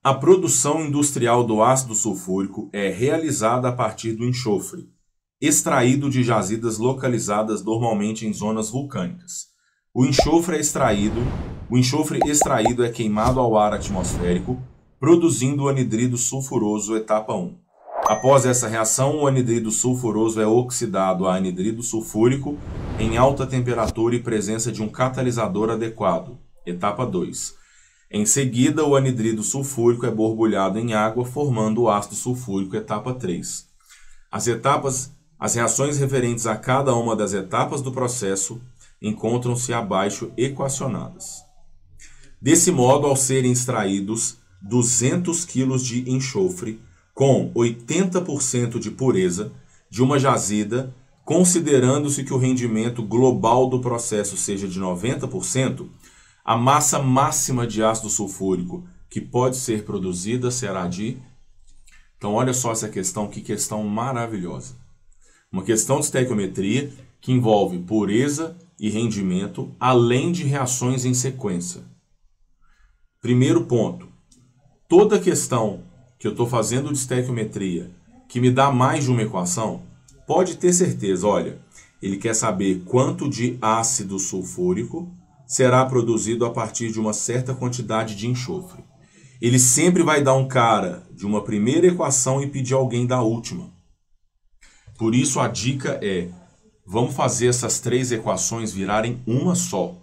A produção industrial do ácido sulfúrico é realizada a partir do enxofre, extraído de jazidas localizadas normalmente em zonas vulcânicas. O enxofre extraído é queimado ao ar atmosférico, produzindo o anidrido sulfuroso etapa 1. Após essa reação, o anidrido sulfuroso é oxidado a anidrido sulfúrico em alta temperatura e presença de um catalisador adequado, etapa 2. Em seguida, o anidrido sulfúrico é borbulhado em água, formando o ácido sulfúrico, etapa 3. As reações referentes a cada uma das etapas do processo encontram-se abaixo equacionadas. Desse modo, ao serem extraídos 200 kg de enxofre com 80% de pureza de uma jazida, considerando-se que o rendimento global do processo seja de 90%, a massa máxima de ácido sulfúrico que pode ser produzida será de... Então, olha só essa questão, que questão maravilhosa. Uma questão de estequiometria que envolve pureza e rendimento, além de reações em sequência. Primeiro ponto. Toda questão que eu estou fazendo de estequiometria que me dá mais de uma equação, pode ter certeza, olha, ele quer saber quanto de ácido sulfúrico será produzido a partir de uma certa quantidade de enxofre. Ele sempre vai dar um cara de uma primeira equação e pedir alguém da última. Por isso a dica é, vamos fazer essas três equações virarem uma só.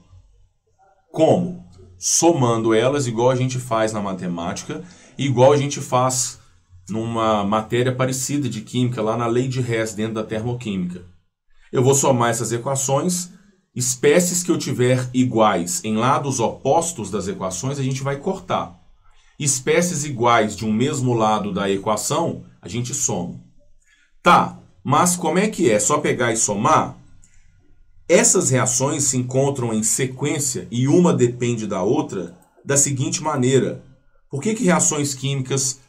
Como? Somando elas igual a gente faz na matemática, igual a gente faz numa matéria parecida de química, lá na lei de Hess, dentro da termoquímica. Eu vou somar essas equações. Espécies que eu tiver iguais em lados opostos das equações, a gente vai cortar. Espécies iguais de um mesmo lado da equação, a gente soma. Tá, mas como é que é? Só pegar e somar? Essas reações se encontram em sequência e uma depende da outra da seguinte maneira. Por que reações químicas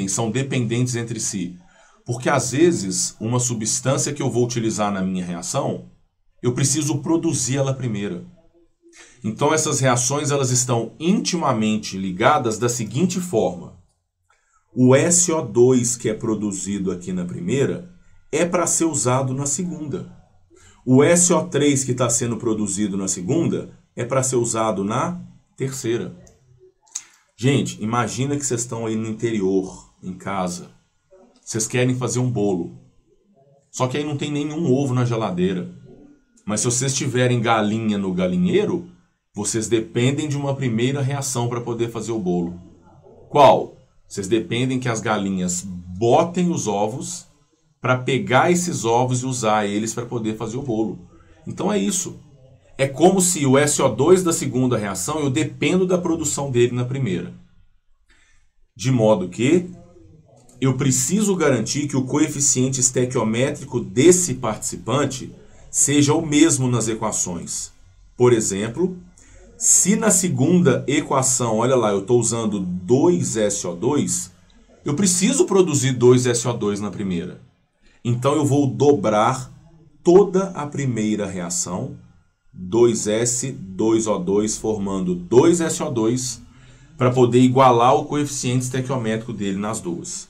são dependentes entre si? Porque às vezes uma substância que eu vou utilizar na minha reação, eu preciso produzir ela primeiro. Então essas reações elas estão intimamente ligadas da seguinte forma. O SO2 que é produzido aqui na primeira é para ser usado na segunda. O SO3 que está sendo produzido na segunda é para ser usado na terceira. Gente, imagina que vocês estão aí no interior, em casa. Vocês querem fazer um bolo. Só que aí não tem nenhum ovo na geladeira. Mas se vocês tiverem galinha no galinheiro, vocês dependem de uma primeira reação para poder fazer o bolo. Qual? Vocês dependem que as galinhas botem os ovos para pegar esses ovos e usar eles para poder fazer o bolo. Então é isso. É como se o SO2 da segunda reação, eu dependo da produção dele na primeira. De modo que eu preciso garantir que o coeficiente estequiométrico desse participante seja o mesmo nas equações. Por exemplo, se na segunda equação, olha lá, eu estou usando 2SO2, eu preciso produzir 2SO2 na primeira. Então eu vou dobrar toda a primeira reação, 2S, 2O2, formando 2SO2, para poder igualar o coeficiente estequiométrico dele nas duas.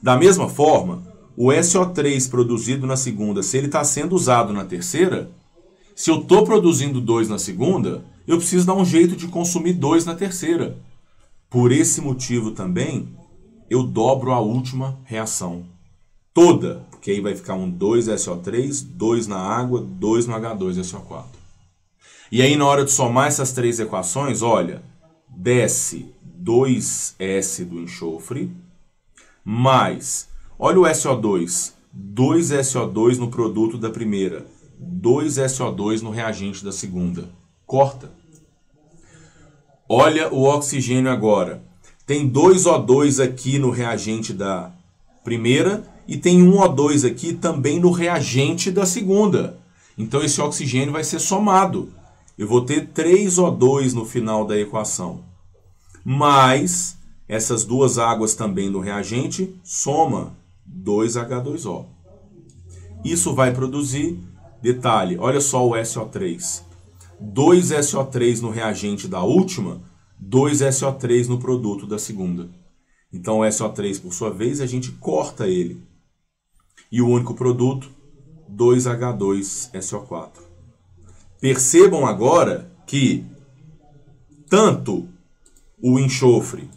Da mesma forma, o SO3 produzido na segunda, se ele está sendo usado na terceira, se eu estou produzindo 2 na segunda, eu preciso dar um jeito de consumir 2 na terceira. Por esse motivo também, eu dobro a última reação. Toda, porque aí vai ficar um 2SO3, 2 na água, 2 no H2SO4. E aí na hora de somar essas três equações, olha, desce 2S do enxofre, mais... Olha o SO2, 2SO2 no produto da primeira, 2SO2 no reagente da segunda. Corta. Olha o oxigênio agora. Tem 2O2 aqui no reagente da primeira e tem um O2 aqui também no reagente da segunda. Então esse oxigênio vai ser somado. Eu vou ter 3O2 no final da equação. Mais essas duas águas também no reagente, soma 2H2O. Isso vai produzir, detalhe, olha só o SO3. 2SO3 no reagente da última 2 SO3 no produto da segunda. Então o SO3, por sua vez, a gente corta ele. E o único produto, 2H2SO4. Percebam agora que tanto o enxofre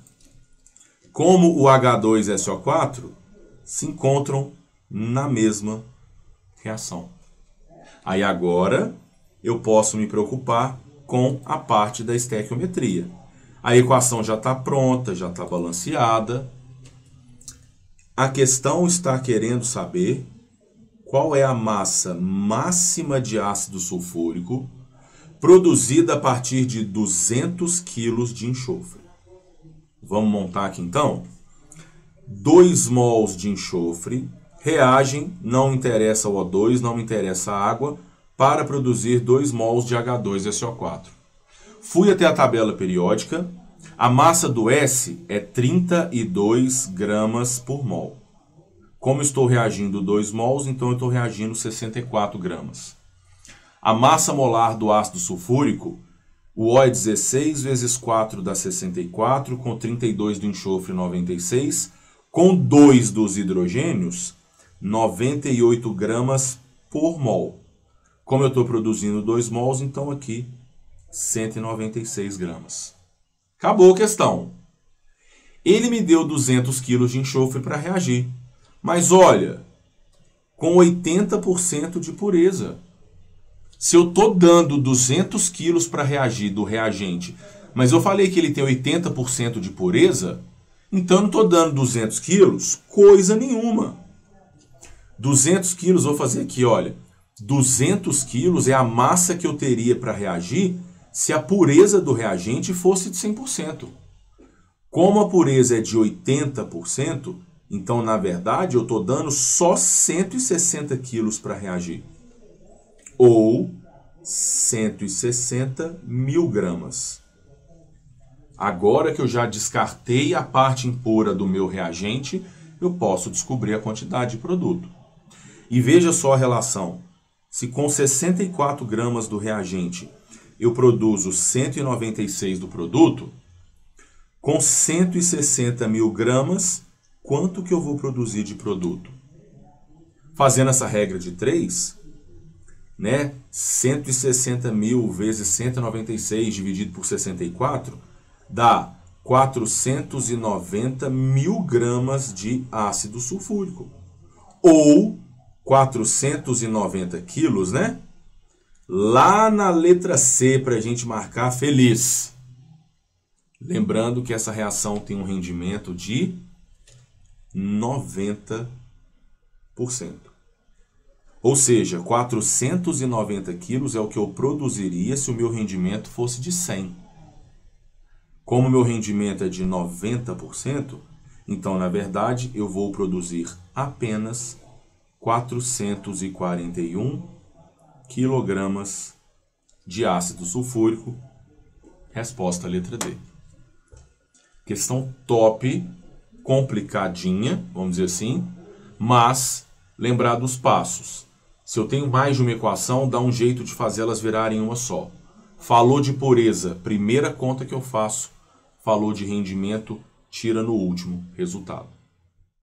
como o H2SO4 se encontram na mesma reação. Aí agora eu posso me preocupar com a parte da estequiometria. A equação já está pronta, já está balanceada. A questão está querendo saber qual é a massa máxima de ácido sulfúrico produzida a partir de 200 kg de enxofre. Vamos montar aqui então? 2 mols de enxofre reagem, não interessa o O2, não me interessa a água, para produzir 2 mols de H2SO4. Fui até a tabela periódica. A massa do S é 32 gramas por mol. Como estou reagindo 2 mols, então eu estou reagindo 64 gramas. A massa molar do ácido sulfúrico, o O é 16 vezes 4 dá 64, com 32 do enxofre, 96, com 2 dos hidrogênios, 98 gramas por mol. Como eu estou produzindo 2 mols, então aqui 196 gramas. Acabou a questão. Ele me deu 200 kg de enxofre para reagir. Mas olha, com 80% de pureza. Se eu estou dando 200 kg para reagir do reagente, mas eu falei que ele tem 80% de pureza, então eu não estou dando 200 kg coisa nenhuma. 200 kg, vou fazer aqui, olha. 200 kg é a massa que eu teria para reagir se a pureza do reagente fosse de 100%. Como a pureza é de 80%, então, na verdade, eu estou dando só 160 kg para reagir. Ou 160 mil gramas. Agora que eu já descartei a parte impura do meu reagente, eu posso descobrir a quantidade de produto. E veja só a relação. Se com 64 gramas do reagente eu produzo 196 do produto, com 160 mil gramas, quanto que eu vou produzir de produto? Fazendo essa regra de 3, né? 160 mil vezes 196 dividido por 64 dá 490 mil gramas de ácido sulfúrico. Ou 490 quilos, né? Lá na letra C, para a gente marcar feliz. Lembrando que essa reação tem um rendimento de 90%. Ou seja, 490 quilos é o que eu produziria se o meu rendimento fosse de 100. Como o meu rendimento é de 90%, então, na verdade, eu vou produzir apenas 441 quilogramas de ácido sulfúrico. Resposta letra D. Questão top, complicadinha, vamos dizer assim, mas lembrar dos passos. Se eu tenho mais de uma equação, dá um jeito de fazê-las virarem uma só. Falou de pureza, primeira conta que eu faço. Falou de rendimento, tira no último resultado.